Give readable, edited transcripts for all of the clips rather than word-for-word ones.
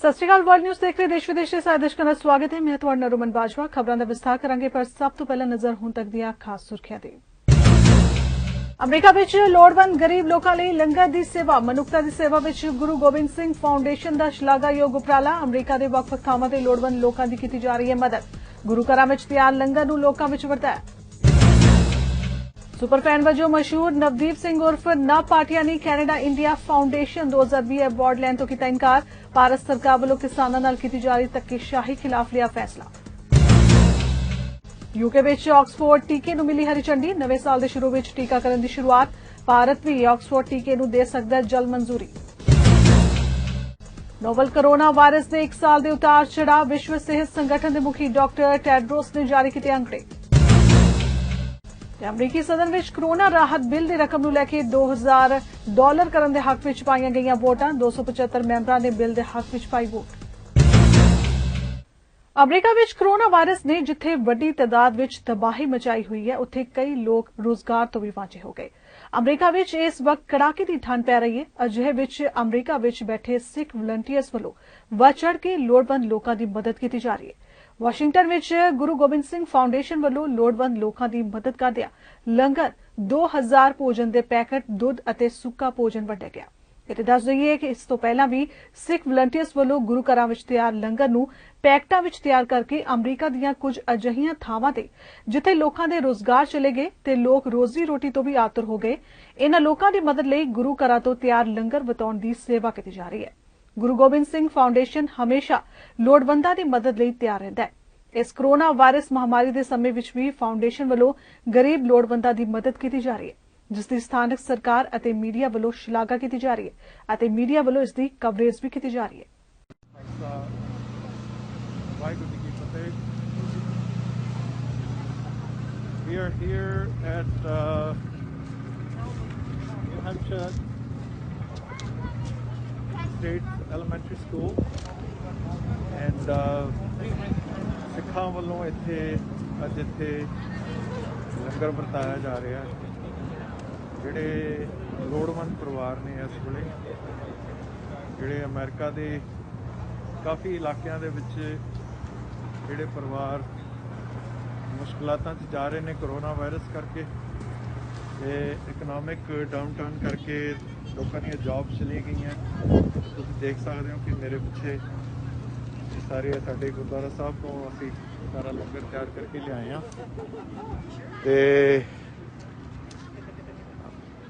सत श्री अकाल world news देख रहे देश विदेश के सारे दर्शकों का स्वागत है। मैं ਤੁਹਾਡਾ ਨਰੂਮਨ ਬਾਜਵਾ ਖਬਰਾਂ ਦਾ ਵਿਸਥਾਰ ਕਰਾਂਗੇ ਪਰ ਸਭ ਤੋਂ ਪਹਿਲਾਂ ਨਜ਼ਰ ਹੁਣ ਤੱਕ ਦੀਆਂ ਖਾਸ ਸੁਰਖੀਆਂ ਤੇ। ਅਮਰੀਕਾ ਵਿੱਚ ਲੋੜਵੰਦ ਗਰੀਬ ਲੋਕਾਂ ਲਈ ਲੰਗਰ ਦੀ ਸੇਵਾ ਮਨੁੱਖਤਾ ਦੀ ਸੇਵਾ ਵਿੱਚ ਗੁਰੂ ਗੋਬਿੰਦ ਸਿੰਘ ਫਾਊਂਡੇਸ਼ਨ ਦਾ ਸ਼ਲਾਘਾਯੋਗ ਉਪਰਾਲਾ। ਅਮਰੀਕਾ ਦੇ ਵੱਖ-ਵੱਖ ਥਾਵਾਂ ਤੇ ਲੋੜਵੰਦ ਲੋਕਾਂ ਦੀ ਕੀਤੀ ਜਾ ਰਹੀ ਹੈ ਮਦਦ। ਗੁਰੂ ਘਰਾਂ ਵਿੱਚ ਤਿਆਰ ਲੰਗਰ ਨੂੰ ਲੋਕਾਂ ਵਿੱਚ ਵਰਤਾਇਆ। सुपर फैन वजों मशहूर नवदीप सिंह उर्फ ना पाटिया ने कैनेडा इंडिया फाउंडेशन 2020 अवार्ड लैण तो कीता इनकार। भारत सरकार वालों किसानां नाल कीती जा रही धक्केशाही खिलाफ लिया फैसला। यूके विच ऑक्सफोर्ड टीके नूं मिली हरी झंडी। नवे साल दे शुरू विच टीकाकरण दी शुरुआत। भारत भी ऑक्सफोर्ड टीके नूं दे सकदा है जल्द मंजूरी। नोवल कोरोना वायरस दे 1 साल दे उतार चढ़ाव। विश्व सेहत संगठन के मुखी डॉक्टर टैड्रोस ने जारी कीते आंकड़े। अमरीकी सदन में कोरोना राहत बिल की रकम लैके $2000 करने के हक में पाई गई वोटां। 275 मैंबरां ने बिल के हक में पाई वोट। अमरीका में कोरोना वायरस ने जिथे वड्डी तादाद में तबाही मचाई हुई है उत्थे कई लोग रोजगार तो भी वांझे हो गए। अमरीका में इस वक्त कड़ाके की ठंड पै रही है। अजिहे विच अमरीका में बैठे सिख वलंटियर्स वालों वध चढ़ के लोड़वंद लोगों की मदद की जा रही है। वाशिंगटन में गुरु गोबिंद सिंह फाउंडेशन वालों लोड़वंद लोगों की मदद करदिया लंगर 2000 भोजन के पैकेट दुध और सुक्का भोजन वंडिया गया। इत्थे दस दईए कि इस तो पहला भी सिख वलंटियर्स वालों गुरु घरां विच तैयार लंगर नूं पैकेटां विच तैयार करके अमरीका दीयां कुछ अजिहियां थावां ते जिथे लोकां दे रोजगार चले गए ते लोग रोजी रोटी तो भी आतुर हो गए। इन्हां लोकां दी मदद लई गुरु घरां तो तैयार लंगर वटाउण दी सेवा कीती जा रही है। गुरु गोबिंद सिंह फाउंडेशन हमेशा लोड़वंदां दी मदद लई तैयार रहिंदा है। इस कोरोना वायरस महामारी के समय विच भी फाउंडेशन वालों गरीब लोड़वंदां दी मदद की जा रही है जिसकी स्थानक सरकार और मीडिया वालों शलाघा की जा रही है और मीडिया वालों इसकी कवरेज भी की जा रही है। We are here at New Hampshire State Elementary School and ਸਿੱਖਾਂ ਵੱਲੋਂ ਇੱਥੇ ਅੱਜ ਇੱਥੇ ਲੰਗਰ ਵਰਤਾਇਆ ਜਾ ਰਿਹਾ ਹੈ। ਜਿਹੜੇ ਲੋੜਵੰਦ ਪਰਿਵਾਰ ਨੇ ਇਸ ਵੇਲੇ ਜਿਹੜੇ ਅਮਰੀਕਾ ਦੇ ਕਾਫੀ ਇਲਾਕਿਆਂ ਦੇ ਵਿੱਚ ਜਿਹੜੇ ਪਰਿਵਾਰ ਮੁਸ਼ਕਲਾਤਾਂ 'ਚ ਜਾ ਰਹੇ ਨੇ ਕੋਰੋਨਾ ਵਾਇਰਸ ਕਰਕੇ ਤੇ ਇਕਨੋਮਿਕ ਡਾਊਨਟਰਨ ਕਰਕੇ ਲੋਕਾਂ ਦੀਆਂ ਜੌਬ ਚਲੀ ਗਈਆਂ। ਤੁਸੀਂ ਦੇਖ ਸਕਦੇ ਹੋ ਕਿ ਮੇਰੇ ਪਿੱਛੇ ਸਾਰੇ ਸਾਡੇ ਗੁਰਦੁਆਰਾ ਸਾਹਿਬ ਤੋਂ ਅਸੀਂ ਸਾਰਾ ਲੰਗਰ ਤਿਆਰ ਕਰਕੇ ਲਿਆਏ ਹਾਂ ਤੇ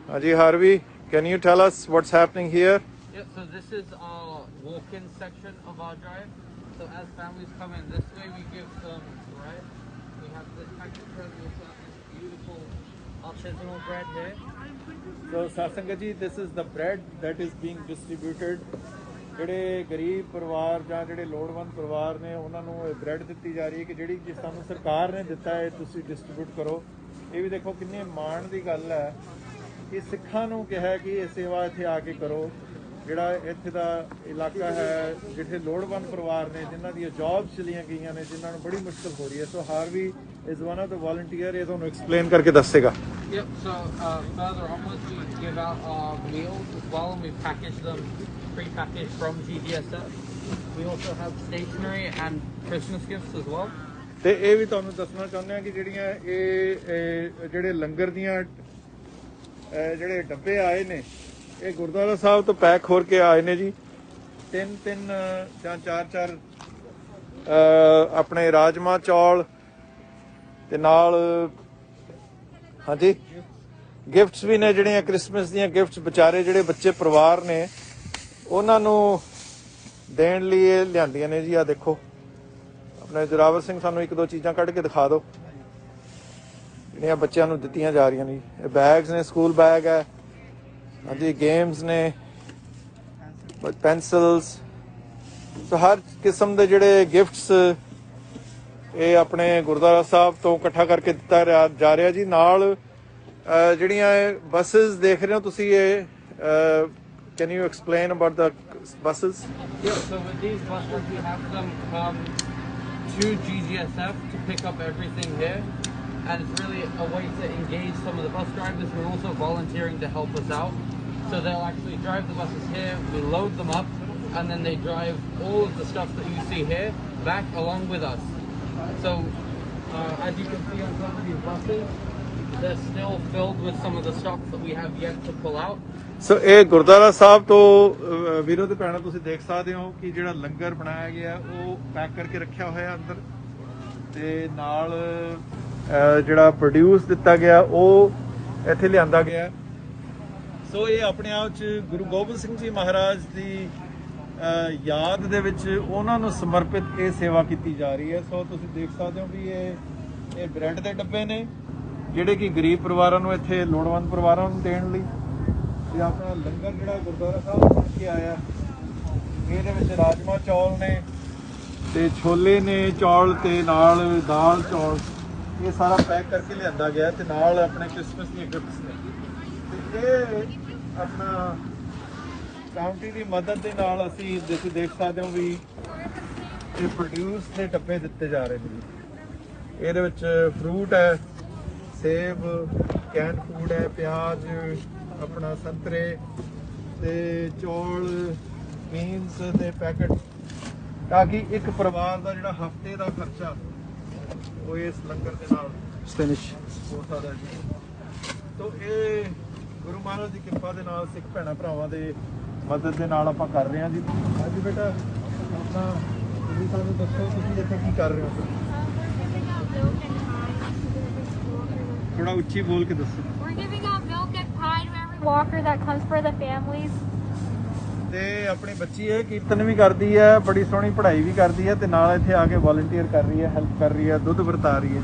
Haji Harvi, can you tell us what's happening here? Yeah, so this is our walk-in section of our drive. So as families come in this way, we give some bread. We have this packet bread, we also have this beautiful artisanal bread here. So Sasangaji, this is the bread that is being distributed. ਜਿਹੜੇ ਗਰੀਬ ਪਰਿਵਾਰ ਜਾਂ ਜਿਹੜੇ ਲੋੜਵੰਦ ਪਰਿਵਾਰ ਨੇ ਉਹਨਾਂ ਨੂੰ ਇਹ ਬ੍ਰੈਡ ਦਿੱਤੀ ਜਾ ਰਹੀ ਹੈ ਕਿ ਜਿਹੜੀ ਜਿਸ ਸਾਨੂੰ ਸਰਕਾਰ ਨੇ ਦਿੱਤਾ ਹੈ ਤੁਸੀਂ ਡਿਸਟ੍ਰੀਬਿਊਟ ਕਰੋ। ਇਹ ਵੀ ਦੇਖੋ ਕਿੰਨੇ ਮਾਣ ਦੀ ਗੱਲ ਹੈ ਕਿ ਸਿੱਖਾਂ ਨੂੰ ਕਿਹਾ ਕਿ ਇਹ ਸੇਵਾ ਇੱਥੇ ਆ ਕੇ ਕਰੋ। ਜਿਹੜਾ ਇੱਥੇ ਦਾ ਇਲਾਕਾ ਹੈ ਜਿੱਥੇ ਲੋੜਵੰਦ ਪਰਿਵਾਰ ਨੇ ਜਿਨ੍ਹਾਂ ਦੀਆਂ ਜੌਬਸ ਚਲੀਆਂ ਗਈਆਂ ਨੇ ਜਿਨ੍ਹਾਂ ਨੂੰ ਬੜੀ ਮੁਸ਼ਕਲ ਹੋ ਰਹੀ ਹੈ। So Harvey is one of the volunteer. ਇਹ ਤੁਹਾਨੂੰ ਐਕਸਪਲੇਨ ਕਰਕੇ ਦੱਸੇਗਾ। Yep, so further onwards we give out our meals as well and we package them pre-packaged from GDSF. We also have stationery and Christmas gifts as well. ਤੇ ਇਹ ਵੀ ਤੁਹਾਨੂੰ ਦੱਸਣਾ ਚਾਹੁੰਦੇ ਹਾਂ ਕਿ ਜਿਹੜੀਆਂ ਇਹ ਜਿਹੜੇ ਲੰਗਰ ਦੀਆਂ ਜਿਹੜੇ ਡੱਬੇ ਆਏ ਨੇ ਇਹ ਗੁਰਦੁਆਰਾ ਸਾਹਿਬ ਤੋਂ ਪੈਕ ਹੋ ਕੇ ਆਏ ਨੇ ਜੀ। 3 ਜਾਂ 4 ਆਪਣੇ ਰਾਜਮਾ ਚੌਲ ਤੇ ਨਾਲ ਹਾਂਜੀ ਗਿਫਟਸ ਵੀ ਨੇ ਜਿਹੜੀਆਂ ਕ੍ਰਿਸਮਸ ਦੀਆਂ ਗਿਫਟਸ ਵਿਚਾਰੇ ਜਿਹੜੇ ਬੱਚੇ ਪਰਿਵਾਰ ਨੇ ਉਹਨਾਂ ਨੂੰ ਦੇਣ ਲਈ ਇਹ ਲਿਆਂਦੀਆਂ ਨੇ ਜੀ। ਆ ਦੇਖੋ ਆਪਣੇ ਜੋਰਾਵਰ ਸਿੰਘ ਸਾਨੂੰ 1-2 ਚੀਜ਼ਾਂ ਕੱਢ ਕੇ ਦਿਖਾ ਦਿਓ ਜਿਹੜੀਆਂ ਬੱਚਿਆਂ ਨੂੰ ਦਿੱਤੀਆਂ ਜਾ ਰਹੀਆਂ ਨੇ। ਇਹ ਬੈਗਸ ਨੇ ਸਕੂਲ ਬੈਗ ਹੈ ਹਾਂਜੀ ਗੇਮਸ ਨੇ ਪੈਨਸਿਲਸ ਸੋ ਹਰ ਕਿਸਮ ਦੇ ਜਿਹੜੇ ਗਿਫਟਸ ਇਹ ਆਪਣੇ ਗੁਰਦੁਆਰਾ ਸਾਹਿਬ ਤੋਂ ਇਕੱਠਾ ਕਰਕੇ ਦਿੱਤਾ ਜਾ ਰਿਹਾ ਜੀ। ਨਾਲ ਜਿਹੜੀਆਂ ਬੱਸਸ ਦੇਖ ਰਹੇ ਹੋ ਤੁਸੀਂ ਇਹ can you explain about the buses? Yeah, so with these buses we have them come to GGSF to pick up everything here and it's really a way to engage some of the bus drivers who are also volunteering to help us out. So they'll actually drive the buses here, we load them up and then they drive all of the stuff that you see here back along with us. So as you can see on some of these buses, they're still filled with some of the stuff that we have yet to pull out. ਸੋ ਇਹ ਗੁਰਦੁਆਰਾ ਸਾਹਿਬ ਤੋਂ ਵੀਰੋ ਤੇ ਭੈਣੋ ਤੁਸੀਂ ਦੇਖ ਸਕਦੇ ਹੋ ਕਿ ਜਿਹੜਾ ਲੰਗਰ ਬਣਾਇਆ ਗਿਆ ਉਹ ਪੈਕ ਕਰਕੇ ਰੱਖਿਆ ਹੋਇਆ ਅੰਦਰ ਤੇ ਨਾਲ ਜਿਹੜਾ ਪ੍ਰੋਡਿਊਸ ਦਿੱਤਾ ਗਿਆ ਉਹ ਇੱਥੇ ਲਿਆਂਦਾ ਗਿਆ। ਸੋ ਇਹ ਆਪਣੇ ਆਪ 'ਚ ਗੁਰੂ ਗੋਬਿੰਦ ਸਿੰਘ ਜੀ ਮਹਾਰਾਜ ਦੀ ਯਾਦ ਦੇ ਵਿੱਚ ਉਹਨਾਂ ਨੂੰ ਸਮਰਪਿਤ ਇਹ ਸੇਵਾ ਕੀਤੀ ਜਾ ਰਹੀ ਹੈ। ਸੋ ਤੁਸੀਂ ਦੇਖ ਸਕਦੇ ਹੋ ਵੀ ਇਹ ਬ੍ਰੈਡ ਦੇ ਡੱਬੇ ਨੇ ਜਿਹੜੇ ਕਿ ਗਰੀਬ ਪਰਿਵਾਰਾਂ ਨੂੰ ਇੱਥੇ ਲੋੜਵੰਦ ਪਰਿਵਾਰਾਂ ਨੂੰ ਦੇਣ ਲਈ ਤੇ ਆਪਣਾ ਲੰਗਰ ਜਿਹੜਾ ਗੁਰਦੁਆਰਾ ਸਾਹਿਬ ਬਣ ਕੇ ਆਇਆ ਇਹਦੇ ਵਿੱਚ ਰਾਜਮਾ ਚੌਲ ਨੇ ਤੇ ਛੋਲੇ ਨੇ ਚੌਲ ਤੇ ਨਾਲ ਦਾਲ ਚੌਲ ਇਹ ਸਾਰਾ ਪੈਕ ਕਰਕੇ ਲਿਆਂਦਾ ਗਿਆ ਤੇ ਨਾਲ ਆਪਣੇ ਕ੍ਰਿਸਮਸ ਦੀਆਂ ਗਿਫਟਸ ਨੇ ਤੇ ਇਹ ਆਪਣਾ ਕਾਉਂਟੀ ਦੀ ਮਦਦ ਦੇ ਨਾਲ ਅਸੀਂ ਤੁਸੀਂ ਦੇਖ ਸਕਦੇ ਹੋ ਵੀ ਇਹ ਪ੍ਰੋਡਿਊਸ ਦੇ ਡੱਬੇ ਦਿੱਤੇ ਜਾ ਰਹੇ ਨੇ। ਇਹਦੇ ਵਿੱਚ ਫਰੂਟ ਹੈ, ਸੇਬ, ਕੈਨ ਫੂਡ ਹੈ, ਪਿਆਜ਼, ਆਪਣਾ ਸੰਤਰੇ ਤੇ ਚੌਲ, ਬੀਨਸ ਦੇ ਪੈਕਟ ਤਾਂ ਕਿ ਇੱਕ ਪਰਿਵਾਰ ਦਾ ਜਿਹੜਾ ਹਫਤੇ ਦਾ ਖਰਚਾ ਉਹ ਇਸ ਲੰਗਰ ਦੇ ਨਾਲ ਫਿਨਿਸ਼ ਹੋ ਸਕਦਾ ਜੀ। ਤੋਂ ਇਹ ਗੁਰੂ ਮਹਾਰਾਜ ਦੀ ਕਿਰਪਾ ਦੇ ਨਾਲ ਸਿੱਖ ਭੈਣਾਂ ਭਰਾਵਾਂ ਦੇ ਮਦਦ ਦੇ ਨਾਲ ਆਪਾਂ ਕਰ ਰਹੇ ਹਾਂ ਜੀ। ਹਾਂਜੀ ਬੇਟਾ ਆਪਣਾ ਤੁਸੀਂ ਸਾਨੂੰ ਦੱਸੋ ਤੁਸੀਂ ਇੱਥੇ ਕੀ ਕਰ ਰਹੇ ਹੋ? ਥੋੜਾ ਉੱਚੀ ਬੋਲ ਕੇ ਦੱਸੋ। We're giving out milk and pie to every walker that comes for the families. ਤੇ ਆਪਣੀ ਬੱਚੀ ਇਹ ਕੀਰਤਨ ਵੀ ਕਰਦੀ ਹੈ, ਬੜੀ ਸੋਹਣੀ ਪੜ੍ਹਾਈ ਵੀ ਕਰਦੀ ਹੈ ਤੇ ਨਾਲ ਇੱਥੇ ਆ ਕੇ ਵਲੰਟੀਅਰ ਕਰ ਰਹੀ ਹੈ, ਹੈਲਪ ਕਰ ਰਹੀ ਹੈ, ਦੁੱਧ ਵਰਤਾ ਰਹੀ ਹੈ।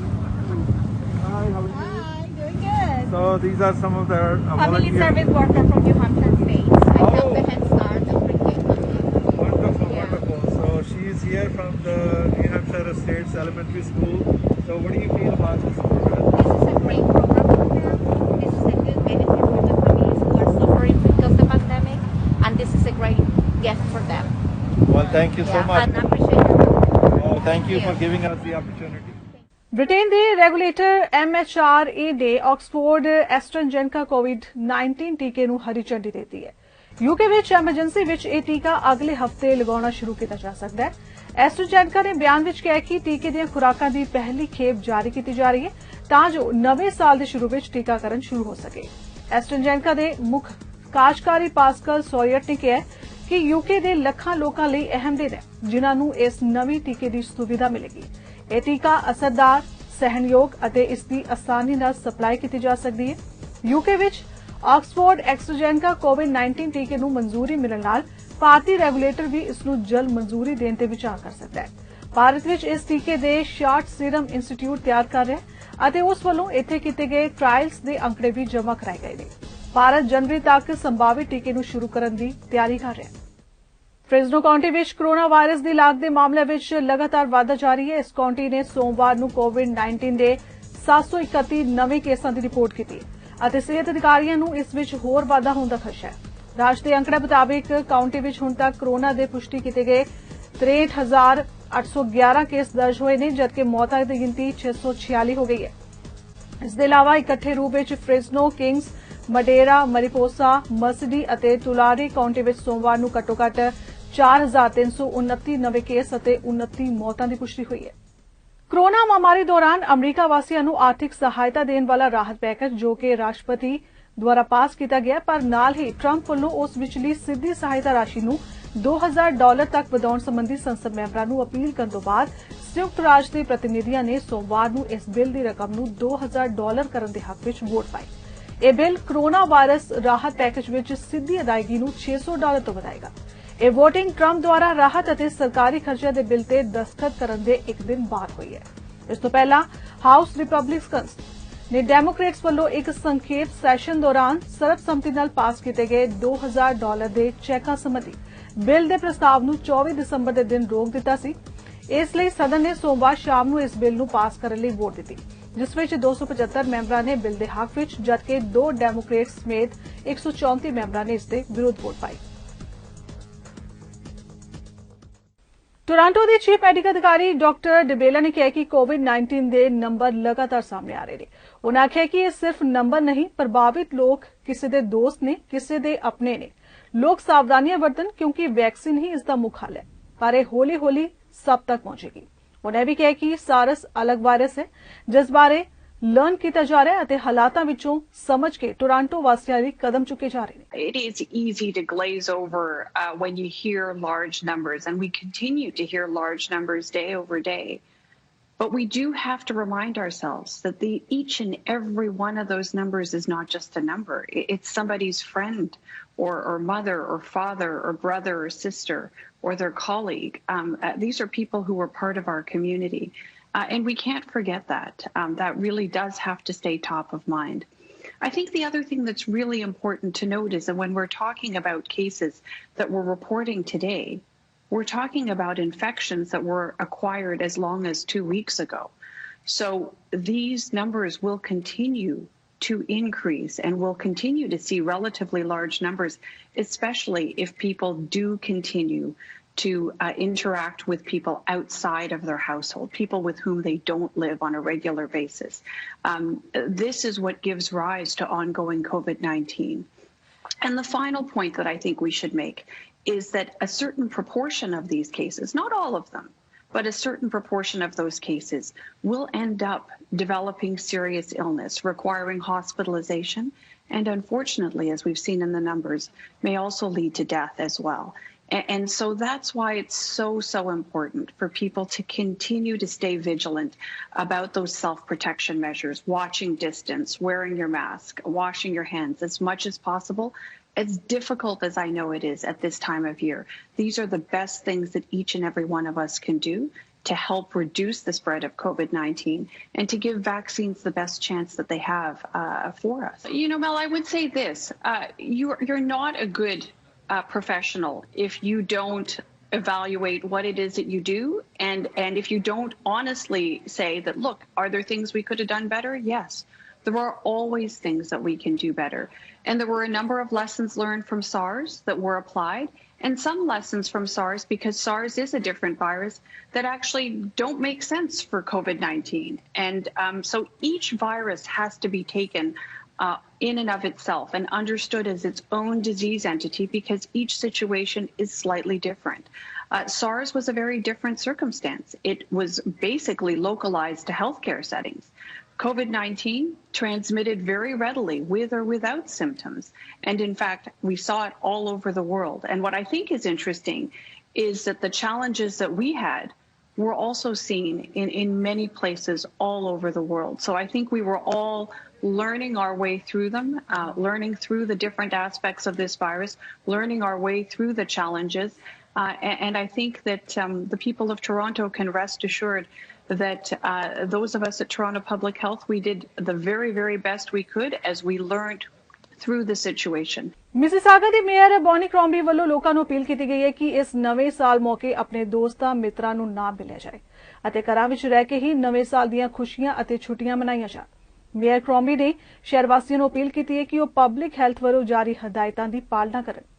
Hi, how are you? Hi, doing good. So these are some of the Family service worker from New Hampshire States. I help the Head Start and pre-K family. Wonderful, Yeah. wonderful. So she is here from the New Hampshire States Elementary School. So what do you feel about this program? This is a great program for them. This is a good benefit for the families who are suffering because of the pandemic, and this is a great gift for them. Well, thank you so much. And I appreciate your help. Oh, thank you for giving us the opportunity. Britain ਦੇ regulator MHRA ਨੇ Oxford ਐਸਟ੍ਰਾਜੈਨੇਕਾ ਕੋਵਿਡ-19 ਟੀਕੇ ਨੂੰ ਹਰੀ ਝੰਡੀ ਦੇ ਦਿੱਤੀ ਹੈ। UK ਵਿੱਚ emergency ਵਿੱਚ ਇਹ ਟੀਕਾ ਅਗਲੇ ਹਫ਼ਤੇ ਲਗਾਉਣਾ ਸ਼ੁਰੂ ਕੀਤਾ ਜਾ ਸਕਦਾ ਹੈ। ਐਸਟ੍ਰਾਜੈਨੇਕਾ ਨੇ ਬਿਆਨ ਵਿੱਚ ਕਿਹਾ ਕਿ ਟੀਕੇ ਦੀਆਂ ਖੁਰਾਕਾਂ ਦੀ ਪਹਿਲੀ ਖੇਪ ਜਾਰੀ ਕੀਤੀ ਜਾ ਰਹੀ ਹੈ ਤਾਂ ਜੋ ਨਵੇਂ ਸਾਲ ਦੇ ਸ਼ੁਰੂ ਵਿੱਚ ਟੀਕਾਕਰਨ ਸ਼ੁਰੂ ਹੋ ਸਕੇ। ਐਸਟ੍ਰਾਜੈਨੇਕਾ ਦੇ ਮੁੱਖ ਕਾਰਜਕਾਰੀ ਪਾਸਕਲ ਸੋਰੀਅਟ ਨੇ ਕਿਹਾ ਕਿ ਯੂਕੇ ਦੇ ਲੱਖਾਂ ਲੋਕਾਂ ਲਈ ਅਹਿਮ ਦਿਨ ਹੈ ਜਿਨ੍ਹਾਂ ਨੂੰ ਇਸ ਨਵੀਂ ਟੀਕੇ ਦੀ ਸੁਵਿਧਾ ਮਿਲੇਗੀ। ਇਹ ਟੀਕਾ ਅਸਰਦਾਰ, ਸਹਿਣਯੋਗ ਅਤੇ ਇਸ ਦੀ ਆਸਾਨੀ ਨਾਲ ਸਪਲਾਈ ਕੀਤੀ ਜਾ ਸਕਦੀ ਹੈ। ਯੂਕੇ ਵਿੱਚ ਆਕਸਫੋਰਡ ਐਸਟ੍ਰਾਜੈਨੇਕਾ ਕੋਵਿਡ-19 ਟੀਕੇ ਨੂੰ ਮਨਜ਼ੂਰੀ ਮਿਲਣ ਨਾਲ ਭਾਰਤੀ ਰੈਗੂਲੇਟਰ ਵੀ ਇਸ ਨੂੰ ਜਲਦ ਮਨਜ਼ੂਰੀ ਦੇਣ ਤੇ ਵਿਚਾਰ ਕਰ ਸਕਦਾ ਹੈ। ਭਾਰਤ ਵਿੱਚ ਇਸ ਟੀਕੇ ਦੇ ਸ਼ਾਰਟ ਸੀਰਮ ਇੰਸਟੀਚਿਊਟ ਤਿਆਰ ਕਰ ਰਿਹਾ ਹੈ ਅਤੇ ਉਸ ਵੱਲੋਂ ਇੱਥੇ ਕੀਤੇ ਗਏ ਟ੍ਰਾਇਲਸ ਦੇ ਅੰਕੜੇ ਵੀ ਜਮ੍ਹਾਂ ਕਰਾਏ ਗਏ ਨੇ। ਭਾਰਤ ਜਨਵਰੀ ਤੱਕ ਸੰਭਾਵਿਤ ਟੀਕੇ ਨੂੰ ਸ਼ੁਰੂ ਕਰਨ ਦੀ ਤਿਆਰੀ ਕਰ ਰਿਹਾ ਹੈ। ਫ੍ਰਿਜ਼ਨੋ ਕਾਉਂਟੀ ਵਿੱਚ ਕੋਰੋਨਾ ਵਾਇਰਸ ਦੀ ਲਾਗ ਦੇ ਮਾਮਲਿਆਂ ਵਿੱਚ ਲਗਾਤਾਰ ਵਾਧਾ ਜਾਰੀ ਹੈ। ਇਸ ਕਾਉਂਟੀ ਨੇ ਸੋਮਵਾਰ ਨੂੰ ਕੋਵਿਡ-19 ਦੇ 731 ਨਵੇਂ ਕੇਸਾਂ ਦੀ ਰਿਪੋਰਟ ਕੀਤੀ ਹੈ ਅਤੇ ਸਿਹਤ ਅਧਿਕਾਰੀਆਂ ਨੂੰ ਇਸ ਵਿੱਚ ਹੋਰ ਵਾਧਾ ਹੋਣ ਦਾ ਖਦਸ਼ਾ ਹੈ। ਰਾਜ ਦੇ ਅੰਕੜੇ ਮੁਤਾਬਿਕ ਕਾਉਂਟੀ ਵਿੱਚ ਹੁਣ ਤੱਕ ਕੋਰੋਨਾ ਦੇ ਪੁਸ਼ਟੀ ਕੀਤੇ ਗਏ 63,811 ਕੇਸ ਦਰਜ ਹੋਏ ਨੇ ਜਦਕਿ ਮੌਤਾਂ ਦੀ ਗਿਣਤੀ 646 ਹੋ ਗਈ ਹੈ। ਇਸ ਦੇ ਇਲਾਵਾ ਇਕੱਠੇ ਰੂਪ ਵਿੱਚ ਫ੍ਰਿਜ਼ਨੋ, ਕਿੰਗਸ, ਮਡੇਰਾ, ਮਰੀਪੋਸਾ, ਮਰਸੀਡੀ ਅਤੇ ਤੁਲਾਰੇ ਕਾਉਂਟੀ ਵਿੱਚ ਸੋਮਵਾਰ ਨੂੰ ਘੱਟੋ-ਘੱਟ 4,329 ਨਵੇਂ ਕੇਸ ਅਤੇ 29 ਮੌਤਾਂ ਦੀ ਪੁਸ਼ਟੀ ਹੋਈ ਹੈ। ਕੋਰੋਨਾ ਮਹਾਮਾਰੀ ਦੌਰਾਨ ਅਮਰੀਕਾ ਵਾਸੀਆਂ ਨੂੰ ਆਰਥਿਕ ਸਹਾਇਤਾ ਦੇਣ ਵਾਲਾ ਰਾਹਤ ਪੈਕੇਜ ਜੋ ਕਿ ਰਾਸ਼ਟਰਪਤੀ ਦੁਆਰਾ ਪਾਸ ਕੀਤਾ ਗਿਆ ਪਰ ਨਾਲ ਹੀ ਟਰੰਪ ਵੱਲੋਂ ਉਸ ਵਿਚਲੀ ਸਿੱਧੀ ਸਹਾਇਤਾ ਰਾਸ਼ੀ ਨੂੰ $2,000 ਤੱਕ ਵਧਾਉਣ ਸੰਬੰਧੀ ਸੰਸਦ ਮੈਂਬਰਾਂ ਨੂੰ ਅਪੀਲ ਕਰਨ ਤੋਂ ਬਾਅਦ ਸੰਯੁਕਤ ਰਾਜ ਦੇ ਪ੍ਰਤੀਨਿਧੀਆਂ ਨੇ ਸੋਮਵਾਰ ਨੂੰ ਇਸ ਬਿੱਲ ਦੀ ਰਕਮ ਨੂੰ $2,000 ਕਰਨ ਦੇ ਹੱਕ ਵਿੱਚ ਵੋਟ ਪਾਈ। ਇਹ ਬਿੱਲ ਕੋਰੋਨਾ ਵਾਇਰਸ ਰਾਹਤ ਪੈਕੇਜ ਵਿੱਚ ਸਿੱਧੀ ਅਦਾਇਗੀ ਨੂੰ $600 ਤੋਂ ਵਧਾਏਗਾ। ਇਹ ਵੋਟਿੰਗ ਟਰੰਪ ਦੁਆਰਾ ਰਾਹਤ ਅਤੇ ਸਰਕਾਰੀ ਖਰਚਿਆਂ ਦੇ ਬਿੱਲ ਤੇ ਦਸਤਖਤ ਕਰਨ ਦੇ ਇੱਕ ਦਿਨ ਬਾਅਦ ਹੋਈ ਹੈ। ਇਸ ਤੋਂ ਪਹਿਲਾਂ ਹਾਊਸ ਰਿਪਬਲਿਕਨਸ ਨੇ ਡੈਮੋਕ੍ਰੇਟਸ ਵੱਲੋਂ ਇੱਕ ਸੰਖੇਪ ਸੈਸ਼ਨ ਦੌਰਾਨ ਸਰਬਸੰਮਤੀ ਨਾਲ ਪਾਸ ਕੀਤੇ ਗਏ $2,000 ਦੇ ਚੈੱਕਾਂ ਸੰਬੰਧੀ ਬਿੱਲ ਦੇ ਪ੍ਰਸਤਾਵ ਨੂੰ 24 ਦਸੰਬਰ ਦੇ ਦਿਨ ਰੋਕ ਦਿੱਤਾ ਸੀ। ਇਸ ਲਈ ਸਦਨ ਨੇ ਸੋਮਵਾਰ ਸ਼ਾਮ ਨੂੰ ਇਸ ਬਿੱਲ ਨੂੰ ਪਾਸ ਕਰਨ ਲਈ ਵੋਟ ਦਿੱਤੀ ਜਿਸ ਵਿੱਚ 275 ਮੈਂਬਰਾਂ ਨੇ ਬਿੱਲ ਦੇ ਹੱਕ ਵਿੱਚ ਜਦਕਿ 2 ਡੈਮੋਕ੍ਰੇਟਸ ਸਮੇਤ 134 ਮੈਂਬਰਾਂ ਨੇ ਇਸ ਦੇ ਵਿਰੁੱਧ ਵੋਟ ਪਾਈ। ਟੋਰਾਂਟੋ ਦੇ ਚੀਫ ਮੈਡੀਕਲ ਅਧਿਕਾਰੀ ਡਾਕਟਰ ਡਿਬੇਲਾ ਨੇ ਕਿਹਾ ਕਿ ਕੋਵਿਡ-19 ਦੇ ਨੰਬਰ ਲਗਾਤਾਰ ਸਾਹਮਣੇ ਆ ਰਹੇ ਨੇ। ਉਨ੍ਹਾਂ ਆਖਿਆ ਕਿ ਇਹ ਸਿਰਫ ਨੰਬਰ ਨਹੀਂ, ਪ੍ਰਭਾਵਿਤ ਲੋਕ ਕਿਸੇ ਦੇ ਦੋਸਤ ਨੇ, ਕਿਸੇ ਦੇ ਆਪਣੇ ਨੇ। लोग सावधानियां बरतन क्योंकि वैक्सीन ही इसका मुख हल है, पर यह हौली हौली सब तक पहुंचेगी। उन्हें भी कहा कि सारस अलग वायरस है जिस बारे लर्न किया जा रहा है ਅਤੇ ਹਾਲਾਤਾਂ ਵਿੱਚੋਂ ਸਮਝ ਕੇ ਟੋਰਾਂਟੋ ਵਾਸੀਆਂ ਲਈ ਕਦਮ ਚੁੱਕੇ ਜਾ ਰਹੇ ਨੇ। It is easy to glaze over when you hear large numbers, and we continue to hear large numbers day over day. But we do have to remind ourselves that each and every one of those numbers is not just a number. It's somebody's friend or mother or father or brother or sister or their colleague. These are people who are part of our community. And we can't forget that. That really does have to stay top of mind. I think the other thing that's really important to note is that when we're talking about cases that we're reporting today, we're talking about infections that were acquired as long as 2 weeks ago. So these numbers will continue to increase, and we'll continue to see relatively large numbers, especially if people do continue to interact with people outside of their household, people with whom they don't live on a regular basis. This is what gives rise to ongoing COVID-19. And the final point that I think we should make is that a certain proportion of these cases, not all of them, but a certain proportion of those cases will end up developing serious illness, requiring hospitalization, and unfortunately, as we've seen in the numbers, may also lead to death as well. And so that's why it's so important for people to continue to stay vigilant about those self-protection measures, watching distance, wearing your mask, washing your hands as much as possible. As difficult as I know it is at this time of year, these are the best things that each and every one of us can do to help reduce the spread of COVID-19 and to give vaccines the best chance that they have for us. You know, Mel, I would say this, you're not a good professional if you don't evaluate what it is that you do, and if you don't honestly say that, look, are there things we could have done better? Yes, there are always things that we can do better. And there were a number of lessons learned from SARS that were applied, and some lessons from SARS, because SARS is a different virus, that actually don't make sense for COVID-19. And so each virus has to be taken in and of itself and understood as its own disease entity, because each situation is slightly different. SARS was a very different circumstance. It was basically localized to healthcare settings. COVID-19 transmitted very readily with or without symptoms. And in fact, we saw it all over the world. And what I think is interesting is that the challenges that we had were also seen in many places all over the world. So I think we were all learning our way through them, learning through the different aspects of this virus, learning our way through the challenges. And I think that the people of Toronto can rest assured that those of us at Toronto Public Health, we did the very, very best we could as we learned through the situation. Mississauga the mayor Bonnie ਕ੍ਰੋਮਬੀ ਵੱਲੋਂ ਲੋਕਾਂ ਨੂੰ appeal ਕੀਤੀ ਗਈ ਹੈ ਕਿ ਇਸ ਨਵੇਂ ਸਾਲ ਮੌਕੇ ਆਪਣੇ ਦੋਸਤਾਂ ਮਿੱਤਰਾਂ ਨੂੰ ਨਾ ਮਿਲਿਆ ਜਾਏ ਅਤੇ ਘਰਾਂ ਵਿੱਚ ਰਹਿ ਕੇ ਹੀ ਨਵੇਂ ਸਾਲ ਦੀਆਂ ਖੁਸ਼ੀਆਂ ਅਤੇ ਛੁੱਟੀਆਂ ਮਨਾਈਆਂ ਜਾਣ। ਮੇਅਰ ਕ੍ਰੋਮਬੀ ਨੇ ਸ਼ਹਿਰ ਵਾਸੀਆਂ ਨੂੰ ਅਪੀਲ ਕੀਤੀ ਹੈ ਕਿ ਉਹ ਪਬਲਿਕ ਹੈਲਥ ਵੱਲੋਂ ਜਾਰੀ ਹਦਾਇਤਾਂ ਦੀ ਪਾਲਣਾ ਕਰਨ।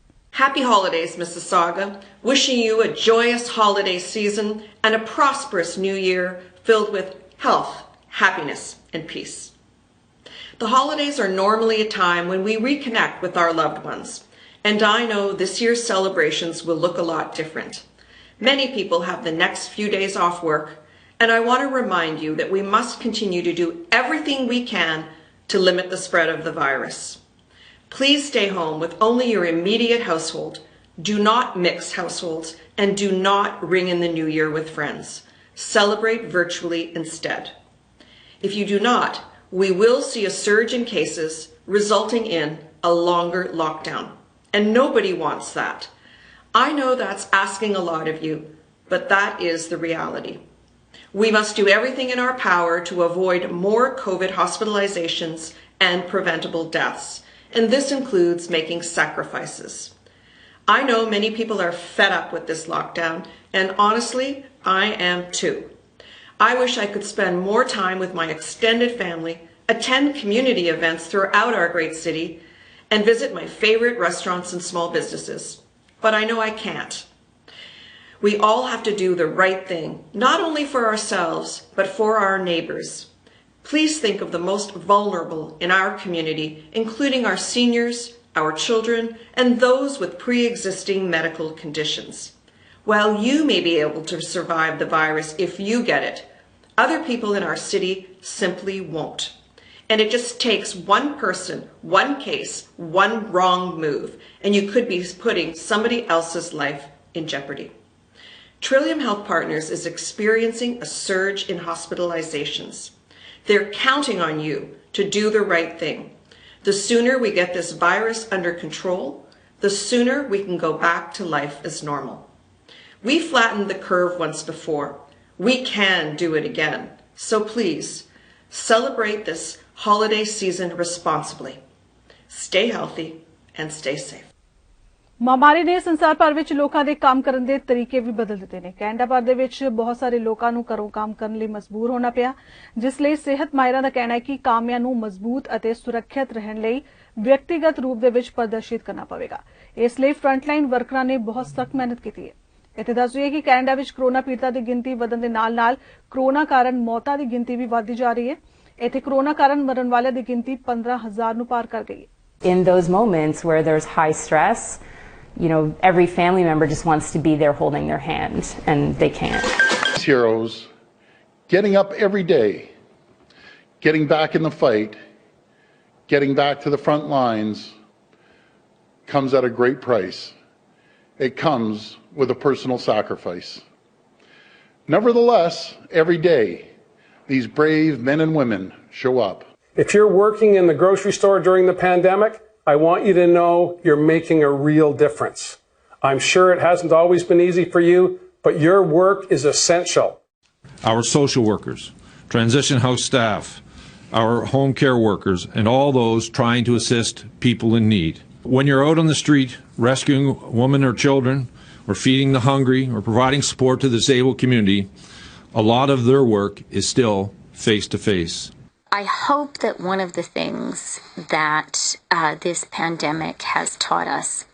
Happy holidays, Mississauga. Wishing you a joyous holiday season and a prosperous new year filled with health, happiness, and peace. The holidays are normally a time when we reconnect with our loved ones, and I know this year's celebrations will look a lot different. Many people have the next few days off work, and I want to remind you that we must continue to do everything we can to limit the spread of the virus. Please stay home with only your immediate household. Do not mix households, and do not ring in the new year with friends. Celebrate virtually instead. If you do not, we will see a surge in cases, resulting in a longer lockdown. And nobody wants that. I know that's asking a lot of you, but that is the reality. We must do everything in our power to avoid more COVID hospitalizations and preventable deaths. And this includes making sacrifices. I know many people are fed up with this lockdown, and honestly, I am too. I wish I could spend more time with my extended family, attend community events throughout our great city, and visit my favorite restaurants and small businesses. But I know I can't. We all have to do the right thing, not only for ourselves, but for our neighbors. Please think of the most vulnerable in our community, including our seniors, our children, and those with pre-existing medical conditions. While you may be able to survive the virus if you get it, other people in our city simply won't. And it just takes one person, one case, one wrong move, and you could be putting somebody else's life in jeopardy. Trillium Health Partners is experiencing a surge in hospitalizations. They're counting on you to do the right thing. The sooner we get this virus under control, the sooner we can go back to life as normal. We flattened the curve once before. We can do it again. So please, celebrate this holiday season responsibly. Stay healthy and stay safe. महामारी ने संसार भर ਵਿੱਚ ਲੋਕਾਂ ਦੇ ਕੰਮ ਕਰਨ ਦੇ ਤਰੀਕੇ ਵੀ ਬਦਲ ਦਿੱਤੇ ਨੇ। ਕੈਨੇਡਾ ਭਰ ਦੇ ਵਿੱਚ ਬਹੁਤ ਸਾਰੇ ਲੋਕਾਂ ਨੂੰ ਘਰੋਂ ਕੰਮ ਕਰਨ ਲਈ ਮਜਬੂਰ ਹੋਣਾ ਪਿਆ, ਜਿਸ ਲਈ ਸਿਹਤ ਮਾਹਿਰਾਂ ਦਾ ਕਹਿਣਾ ਹੈ ਕਿ ਕਾਮਿਆਂ ਨੂੰ ਮਜ਼ਬੂਤ ਅਤੇ ਸੁਰੱਖਿਅਤ ਰਹਿਣ ਲਈ ਵਿਅਕਤੀਗਤ ਰੂਪ ਦੇ ਵਿੱਚ ਪ੍ਰਦਰਸ਼ਿਤ ਕਰਨਾ ਪਵੇਗਾ। ਇਸ ਲਈ ਫਰੰਟਲਾਈਨ ਵਰਕਰਾਂ ਨੇ ਬਹੁਤ ਸਖਤ ਮਿਹਨਤ ਕੀਤੀ ਹੈ। ਇੱਥੇ ਦੱਸ ਦਈਏ ਕਿ ਕੈਨੇਡਾ ਵਿੱਚ ਕਰੋਨਾ ਪੀੜਤਾਂ ਦੀ ਗਿਣਤੀ ਵਧਣ ਦੇ ਨਾਲ-ਨਾਲ ਕਰੋਨਾ ਕਾਰਨ ਮੌਤਾਂ ਦੀ ਗਿਣਤੀ ਵੀ ਵਧਦੀ ਜਾ ਰਹੀ ਹੈ। ਇੱਥੇ ਕਰੋਨਾ ਕਾਰਨ ਮਰਨ ਵਾਲਿਆਂ ਦੀ ਗਿਣਤੀ 15,000 ਨੂੰ ਪਾਰ ਕਰ ਗਈ ਹੈ। In those moments where there's high stress, you know, every family member just wants to be there holding their hand, and they can't. Heroes getting up every day, getting back in the fight, getting back to the front lines comes at a great price. It comes with a personal sacrifice. Nevertheless, every day, these brave men and women show up. If you're working in the grocery store during the pandemic, I want you to know you're making a real difference. I'm sure it hasn't always been easy for you, but your work is essential. Our social workers, transition house staff, our home care workers, and all those trying to assist people in need. When you're out on the street rescuing women or children, or feeding the hungry, or providing support to the disabled community, a lot of their work is still face-to-face. I hope that one of the things that this pandemic has taught us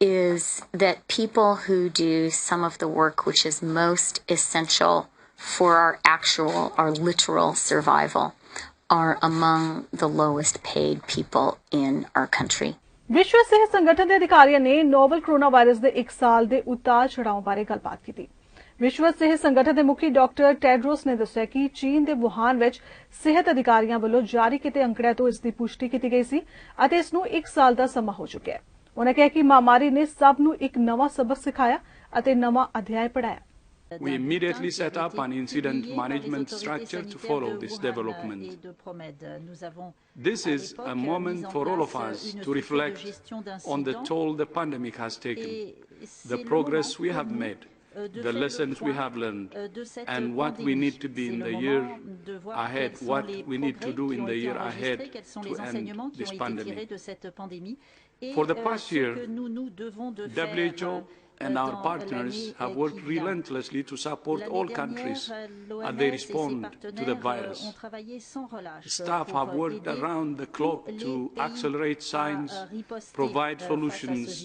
is that people who do some of the work which is most essential for our literal survival are among the lowest paid people in our country. ਵਿਸ਼ਵ ਸਿਹਤ ਸੰਗਠਨ ਦੇ ਅਧਿਕਾਰੀਆਂ ਨੇ novel corona virus ਦੇ 1 ਸਾਲ ਦੇ ਉਤਾਰ ਚੜਾਅ ਬਾਰੇ ਗੱਲਬਾਤ ਕੀਤੀ। ਵਿਸ਼ਵ ਸਿਹਤ ਸੰਗਠਨ ਦੇ ਮੁਖੀ ਡਾਕਟਰ ਟੈਡਰੋਸ ਨੇ ਦੱਸਿਆ ਕਿ ਚੀਨ ਦੇ ਵੁਹਾਨ ਵਿੱਚ ਸਿਹਤ ਅਧਿਕਾਰੀਆਂ ਵੱਲੋਂ ਜਾਰੀ ਕੀਤੇ ਅੰਕੜਿਆਂ ਤੋਂ ਇਸ ਦੀ ਪੁਸ਼ਟੀ ਕੀਤੀ ਗਈ ਸੀ ਅਤੇ ਇਸ ਨੂੰ 1 ਸਾਲ ਦਾ ਸਮਾਂ ਹੋ ਚੁੱਕਿਆ ਹੈ। ਉਹਨਾਂ ਕਿਹਾ ਕਿ ਮਹਾਮਾਰੀ ਨੇ ਸਭ ਨੂੰ ਇੱਕ ਨਵਾਂ ਸਬਕ ਸਿਖਾਇਆ ਅਤੇ ਨਵਾਂ ਅਧਿਆਇ ਪੜ੍ਹਾਇਆ। We immediately set up an incident management structure to follow this development. This is a moment for all of us to reflect on the toll the pandemic has taken, the progress we have made, the lessons we have learned, and what we need to be in the year ahead, what we need to do in the year ahead to end this pandemic. For the past year, WHO and our partners have worked relentlessly to support all countries as they respond to the virus. Staff have worked around the clock to accelerate science, provide solutions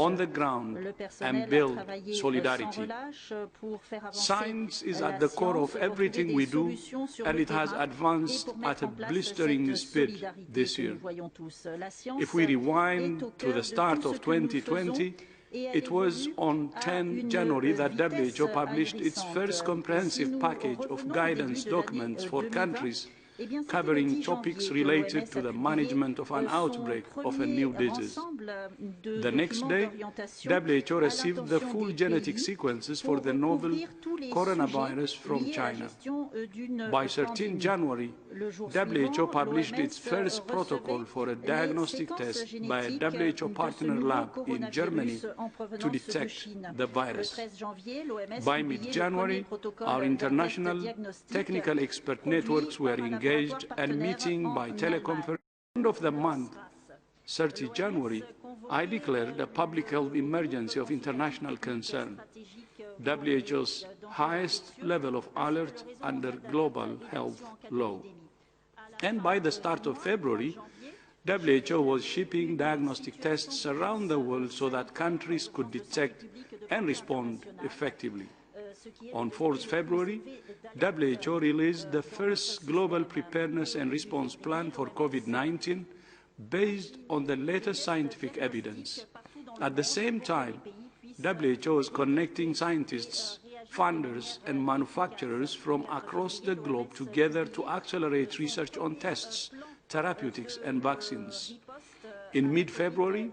on the ground, and build solidarity. Science is at the core of everything we do, and it has advanced at a blistering speed this year. If we rewind to the start of 2020, it was on 10 January that WHO published its first comprehensive package of guidance documents for countries covering topics related to the management of an outbreak of a new disease. The next day, WHO received the full genetic sequences for the novel coronavirus from China. By 13 January, WHO published its first protocol for a diagnostic test by a WHO partner lab in Germany to detect the virus. By mid-January, our international technical expert networks were engaged and meeting by teleconference. At the end of the month, 30 January, I declared a public health emergency of international concern, WHO's highest level of alert under global health law. And by the start of February, WHO was shipping diagnostic tests around the world so that countries could detect and respond effectively. On 4th February, WHO released the first global preparedness and response plan for COVID-19, based on the latest scientific evidence. At the same time, WHO is connecting scientists, funders, and manufacturers from across the globe together to accelerate research on tests, therapeutics, and vaccines. In mid-February,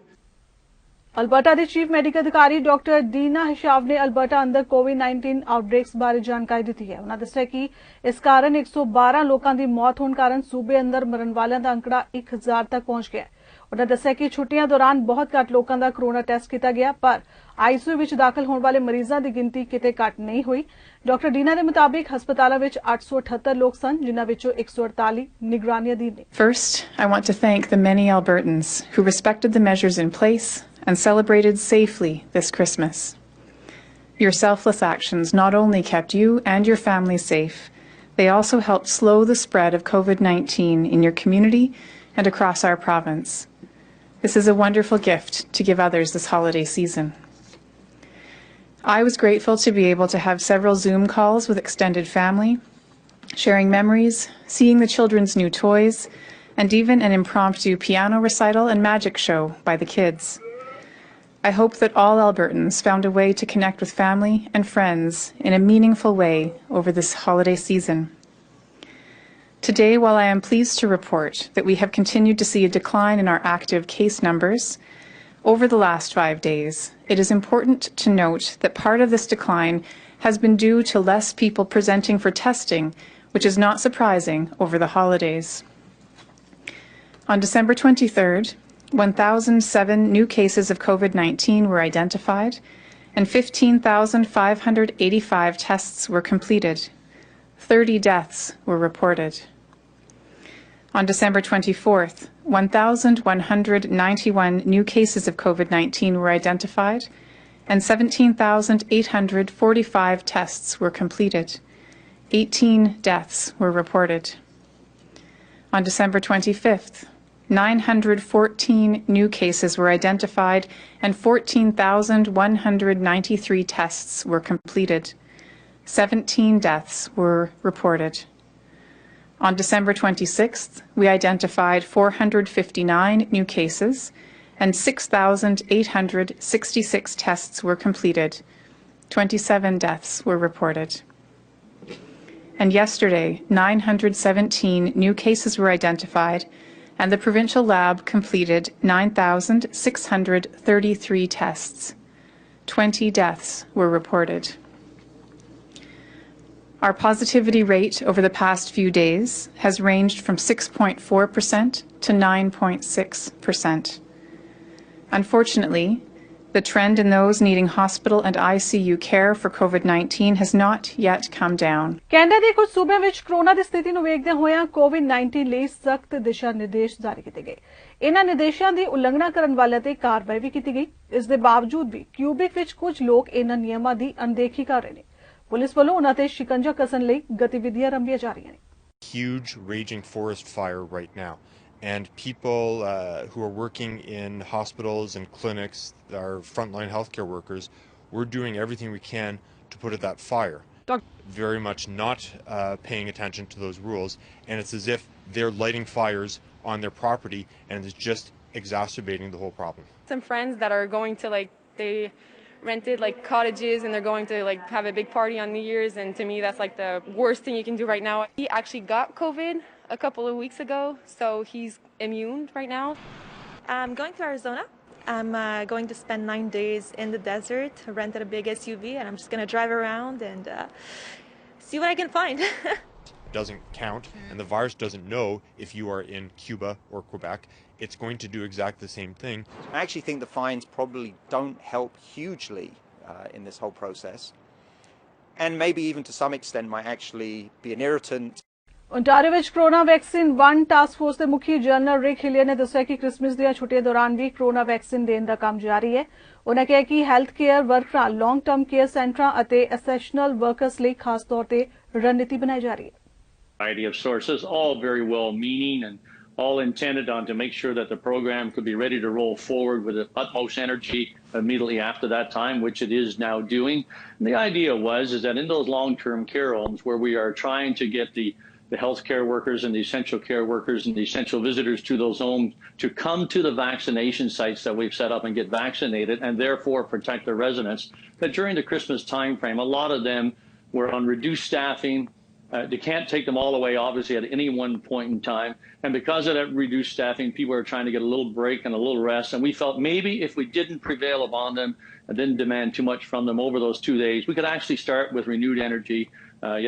Alberta ਦੇ chief medical ਅਧਿਕਾਰੀ doctor ਡੀਨਾ ਹਿਸ਼ਾਵ ਨੇ Alberta ਅੰਦਰ ਕੋਵਿਡ-19 ਆਊਟਬ੍ਰੇਕਸ ਬਾਰੇ ਜਾਣਕਾਰੀ ਦਿੱਤੀ ਹੈ। ਉਹਨਾਂ ਦੱਸਿਆ ਕਿ ਇਸ ਕਾਰਨ 112 ਲੋਕਾਂ ਦੀ ਮੌਤ ਹੋਣ ਕਾਰਨ ਸੂਬੇ ਅੰਦਰ ਮਰਨ ਵਾਲਿਆਂ ਦਾ ਅੰਕੜਾ 1000 ਤੱਕ ਪਹੁੰਚ ਗਿਆ। ਉਹਨਾਂ ਦੱਸਿਆ ਕਿ ਛੁੱਟੀਆਂ ਦੌਰਾਨ ਬਹੁਤ ਘੱਟ ਲੋਕਾਂ ਦਾ ਕੋਰੋਨਾ ਟੈਸਟ ਕੀਤਾ ਗਿਆ, ਪਰ ਆਈਸੀਯੂ ਵਿੱਚ ਦਾਖਲ ਹੋਣ ਵਾਲੇ ਮਰੀਜ਼ਾਂ ਦੀ ਗਿਣਤੀ ਕਿਤੇ ਘੱਟ ਨਹੀਂ ਹੋਈ। ਡਾਕਟਰ ਡੀਨਾ ਦੇ ਮੁਤਾਬਿਕ ਹਸਪਤਾਲਾਂ ਵਿੱਚ 878 ਲੋਕ ਸਨ, ਜਿਨ੍ਹਾਂ ਵਿੱਚੋਂ 148 ਨਿਗਰਾਨੀ ਅਧੀਨ ਨੇ। First, I want to thank the many Albertans who respected the measures in place and celebrated safely this Christmas. Your selfless actions not only kept you and your family safe, they also helped slow the spread of COVID-19 in your community and across our province. This is a wonderful gift to give others this holiday season. I was grateful to be able to have several Zoom calls with extended family, sharing memories, seeing the children's new toys, and even an impromptu piano recital and magic show by the kids. I hope that all Albertans found a way to connect with family and friends in a meaningful way over this holiday season. Today, while I am pleased to report that we have continued to see a decline in our active case numbers over the last 5 days, it is important to note that part of this decline has been due to less people presenting for testing, which is not surprising over the holidays. On December 23rd, 1,007 new cases of COVID-19 were identified, and 15,585 tests were completed. 30 deaths were reported. On December 24th, 1,191 new cases of COVID-19 were identified, and 17,845 tests were completed. 18 deaths were reported. On December 25th, 914 new cases were identified and 14,193 tests were completed. 17 deaths were reported. On December 26th, we identified 459 new cases and 6,866 tests were completed. 27 deaths were reported. And yesterday, 917 new cases were identified, and the provincial lab completed 9,633 tests. 20 deaths were reported. Our positivity rate over the past few days has ranged from 6.4% to 9.6%. Unfortunately, the trend in those needing hospital and ICU care for COVID-19 has not yet come down. Canada ਦੇ ਕੁਝ ਸੂਬਿਆਂ ਵਿੱਚ corona ਦੀ ਸਥਿਤੀ ਨੂੰ ਵੇਖਦੇ ਹੋਇਆਂ ਕੋਵਿਡ-19 ਲਈ ਸਖਤ ਦਿਸ਼ਾ ਨਿਰਦੇਸ਼ ਜਾਰੀ ਕੀਤੇ ਗਏ। ਇਹਨਾਂ ਨਿਰਦੇਸ਼ਾਂ ਦੀ ਉਲੰਘਣਾ ਕਰਨ ਵਾਲਿਆਂ ਤੇ ਕਾਰਵਾਈ ਵੀ ਕੀਤੀ ਗਈ। ਇਸ ਦੇ ਬਾਵਜੂਦ ਵੀ ਕਿਊਬਿਕ ਵਿੱਚ ਕੁਝ ਲੋਕ ਇਹਨਾਂ ਨਿਯਮਾਂ ਦੀ ਅਣਦੇਖੀ ਕਰ ਰਹੇ ਨੇ। ਪੁਲਿਸ ਵੱਲੋਂ ਉਹਨਾਂ ਤੇ ਸ਼ਿਕੰਜਾ ਕਸਣ ਲਈ ਗਤੀਵਿਧੀਆਂ ਆਰੰਭੀਆਂ ਜਾ ਰਹੀਆਂ ਨੇ। Huge raging forest fire right now. And people who are working in hospitals and clinics, our frontline healthcare workers, we're doing everything we can to put out that fire. Very much not paying attention to those rules, and it's as if they're lighting fires on their property, and it's just exacerbating the whole problem. Some friends that are going to they rented cottages and they're going to have a big party on New Year's, and to me that's the worst thing you can do right now. He actually got COVID a couple of weeks ago, so he's immune right now. I'm going to Arizona. I'm going to spend 9 days in the desert, rented a big SUV, and I'm just going to drive around and see what I can find. It doesn't count, and the virus doesn't know if you are in Cuba or Quebec. It's going to do exactly the same thing. I actually think the fines probably don't help hugely in this whole process, and maybe even to some extent might actually be an irritant. Ontario ਵਿੱਚ corona vaccine 1 task force ਦੇ ਮੁਖੀ general ਰਿਕ ਹਿਲੀਅਰ ਨੇ ਦੱਸਿਆ ਕਿ Christmas ਦੀਆਂ ਛੁੱਟੀਆਂ ਦੌਰਾਨ ਵੀ corona vaccine ਦੇਣ ਦਾ ਕੰਮ ਜਾਰੀ ਹੈ। ਉਹਨਾਂ ਕਿਹਾ ਕਿ ਹੈਲਥ ਕੇਅਰ ਵਰਕਰਾਂ, ਲੌਂਗ ਟਰਮ ਕੇਅਰ ਸੈਂਟਰਾਂ ਅਤੇ ਐਸੈਂਸ਼ੀਅਲ ਵਰਕਰਸ ਲਈ ਖਾਸ ਤੌਰ ਤੇ ਰਣਨੀਤੀ ਬਣਾਈ ਜਾ ਰਹੀ ਹੈ। Variety of sources, all very well meaning and all intended on to make sure that the program could be ready to roll forward with the utmost energy immediately after that time, which it is now doing. And the idea is that in those long-term care homes where we are trying to get the the healthcare workers and the essential care workers and the essential visitors to those homes to come to the vaccination sites that we've set up and get vaccinated and therefore protect their residents. That during the Christmas timeframe, a lot of them were on reduced staffing. They can't take them all away, obviously, at any one point in time. And because of that reduced staffing, people are trying to get a little break and a little rest. And we felt maybe if we didn't prevail upon them and didn't demand too much from them over those 2 days, we could actually start with renewed energy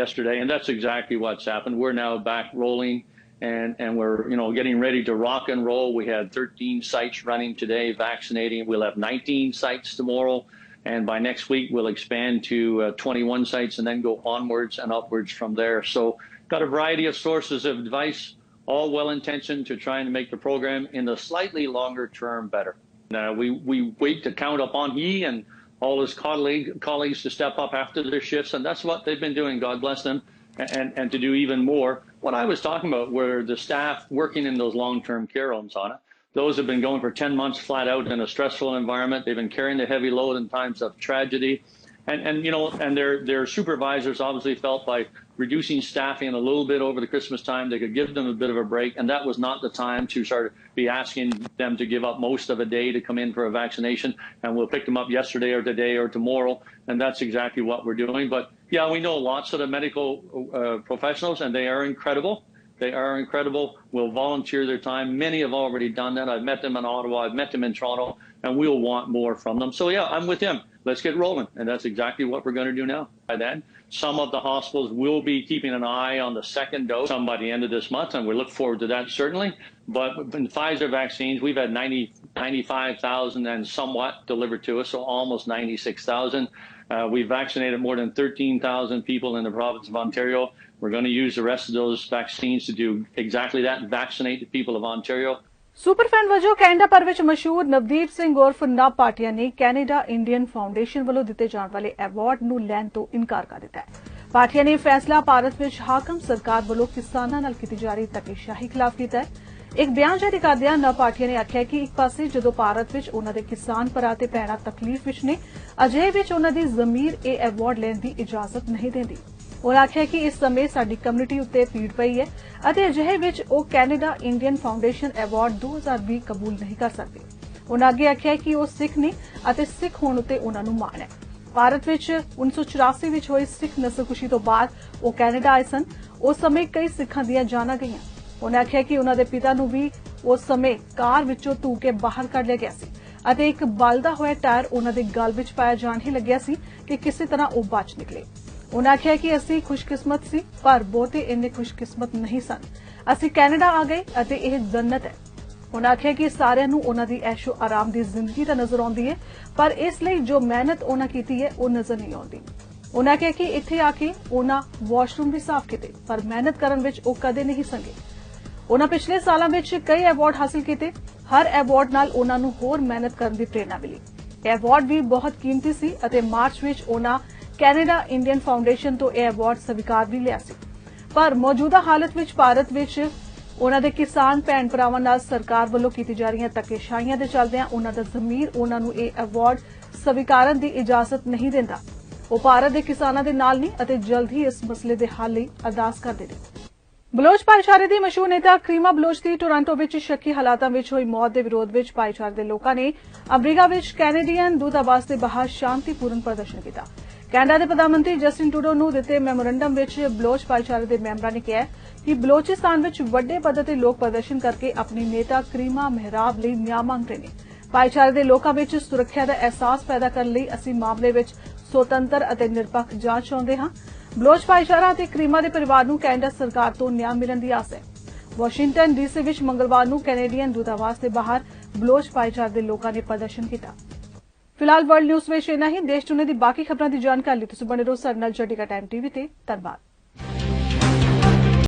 yesterday. And that's exactly what's happened. We're now back rolling and we're, getting ready to rock and roll. We had 13 sites running today, vaccinating. We'll have 19 sites tomorrow. And by next week, we'll expand to 21 sites and then go onwards and upwards from there. So got a variety of sources of advice, all well-intentioned to try and make the program in the slightly longer term better. We wait to count upon he and all his colleagues to step up after their shifts, and that's what they've been doing, God bless them, and to do even more. What I was talking about were the staff working in those long-term care homes, Anna. Those have been going for 10 months flat out in a stressful environment. They've been carrying the heavy load in times of tragedy. And their supervisors obviously felt by reducing staffing a little bit over the Christmas time, they could give them a bit of a break. And that was not the time to start be asking them to give up most of a day to come in for a vaccination. And we'll pick them up yesterday or today or tomorrow. And that's exactly what we're doing. But yeah, we know lots of the medical professionals, and they are incredible. They are incredible, will volunteer their time. Many have already done that. I've met them in Ottawa, I've met them in Toronto, and we'll want more from them. So yeah, I'm with him. Let's get rolling. And that's exactly what we're going to do now. By then, some of the hospitals will be keeping an eye on the second dose by the end of this month, and we look forward to that certainly. But in Pfizer vaccines, we've had 95,000 and somewhat delivered to us, so almost 96,000. We've vaccinated more than 13,000 people in the province of Ontario. We're going to use the rest of those vaccines to do exactly that, vaccinate the people of Ontario. ਸੁਪਰਫੈਨ ਵਜੋਂ Canada ਭਰ ਵਿੱਚ ਮਸ਼ਹੂਰ ਨਵਦੀਪ ਸਿੰਘ ਉਰਫ ਨਵ ਪਾਟਿਆ ਨੇ Canada Indian foundation ਵੱਲੋਂ ਦਿੱਤੇ ਜਾਣ ਵਾਲੇ ਐਵਾਰਡ ਨੂੰ ਲੈਣ ਤੋਂ ਇਨਕਾਰ ਕਰ ਦਿੱਤਾ ਹੈ। ਪਾਟਿਆ ਨੇ ਫੈਸਲਾ ਭਾਰਤ ਵਿੱਚ ਹਾਕਮ ਸਰਕਾਰ ਵੱਲੋਂ ਕਿਸਾਨਾਂ ਨਾਲ ਕੀਤੀ ਜਾ ਰਹੀ ਧੱਕੇਸ਼ਾਹੀ ਖਿਲਾਫ ਕੀਤਾ ਹੈ। ਇੱਕ ਬਿਆਨ ਜਾਰੀ ਕਰਦਿਆਂ ਨਵ ਪਾਟਿਆ ਨੇ ਆਖਿਆ ਕਿ ਇੱਕ ਪਾਸੇ ਜਦੋਂ ਭਾਰਤ ਵਿੱਚ ਉਹਨਾਂ ਦੇ ਕਿਸਾਨ ਭਰਾ ਤੇ ਭੈਣਾਂ ਤਕਲੀਫ ਵਿੱਚ ਨੇ, ਅਜਿਹੇ ਵਿੱਚ ਉਹਨਾਂ ਦੀ ਜ਼ਮੀਰ ਇਹ ਐਵਾਰਡ ਲੈਣ ਦੀ ਇਜਾਜ਼ਤ ਨਹੀਂ ਦਿੰਦੀ। उन्होंने आख्या कि इस समय साडी कम्युनिटी उत्ते पीड़ पई है अते अजिहे विच ओ कैनेडा इंडियन फाउंडेशन अवार्ड 2020 कबूल नहीं कर सकते। उन्होंने अगे आख्या कि ओ सिख ने अते सिख होण उत्ते उन्हां नूं माण है। भारत विच 1984 विच होई सिख नस्लकुशी तो बाद ओ कैनेडा आए सन। उस समय कई सिखां दीयां जानां गईयां। उन्होंने आख्या कि उन्हां दे पिता नूं भी उस समय कार विचों धू के बाहर कढ लिया गया सी अते एक बलदा होया टायर उन्हां दे गल विच पाया जाण ही लग्या सी कि किसी तरह ओ बच निकले। उन्होंने आख्या कि असीं खुशकिस्मत सी पर बहुते इन्ने खुशकिस्मत नहीं सन। असीं कैनेडा आ गए अते यह जन्नत है। उन्होंने आख्या कि सारिआं नूं उन्हां दी ऐशो आराम दी जिंदगी तां नजर आउंदी है पर इसलिए जो मेहनत उन्हां कीती है वो नजर नहीं आउंदी। उन्होंने आख्या कि इत्थे आके उन्हां वॉशरूम भी साफ कीते पर मेहनत करन विच ओ कदे नहीं संगे। उन्हां पिछले सालां विच कई अवार्ड हासिल कीते। हर अवार्ड नाल उन्हां नूं होर मेहनत करन दी प्रेरणा मिली। यह अवार्ड भी बहुत कीमती सी अते मार्च विच उन्हां कैनेडा इंडियन फाउंडेशन तो यह अवार्ड स्वीकार भी लिया सी पर मौजूदा हालत विच भारत विच उन्हां दे किसान भैण भरावां नाल सरकार वल्लों कीती जा रहीआं धक्केशाहियां दे चलदिआं उन्हां दा ज़मीर उन्हां नूं यह अवार्ड स्वीकारन दी इजाजत नहीं दिंदा। वो भारत दे किसानां दे नाल नहीं अते जल्द ही इस मसले दे हल लई अरदास करदे ने। बलोच भाईचारे दी मशहूर नेता करीमा बलोच दी टोरंटो विच शੱਕੀ हालातां विच होई मौत दे विरोध विच भाईचारे दे लोकां ने अमरीका विच कैनेडियन दूतावास दे बाहर शांतिपूर्ण प्रदर्शन कीता। कैनेडा के प्रधानमंत्री जस्टिन ट्रूडो नूं दिते मैमोरेंडम विच बलोच भाईचारे के मैंबरां ने कहा कि बलोचिस्तान विच वड्डे पद्धर ते लोक प्रदर्शन करके अपनी नेता करीमा मेहराब लई न्याय मंग रहे हैं। भाईचारे के लोकां विच सुरक्षा का एहसास पैदा करने लई असीं मामले विच स्वतंत्र अते निरपक्ष जांच चाहुंदे हां। बलोच भाईचारा ते करीमा के परिवार नूं कैनेडा सरकार तो न्याय मिलण दी आस है। वाशिंगटन डीसी विच मंगलवार नूं कैनेडियन दूतावास के बाहर बलोच भाईचारे के लोकां ने प्रदर्शन किया। फिलहाल वर्ल्ड न्यूज़ में इन्ना ही। देश दुनिया की बाकी खबरों की जानकारी तुसीं बने रहो साडे नाल चर्डिका टाइम टीवी ते। धन्यवाद।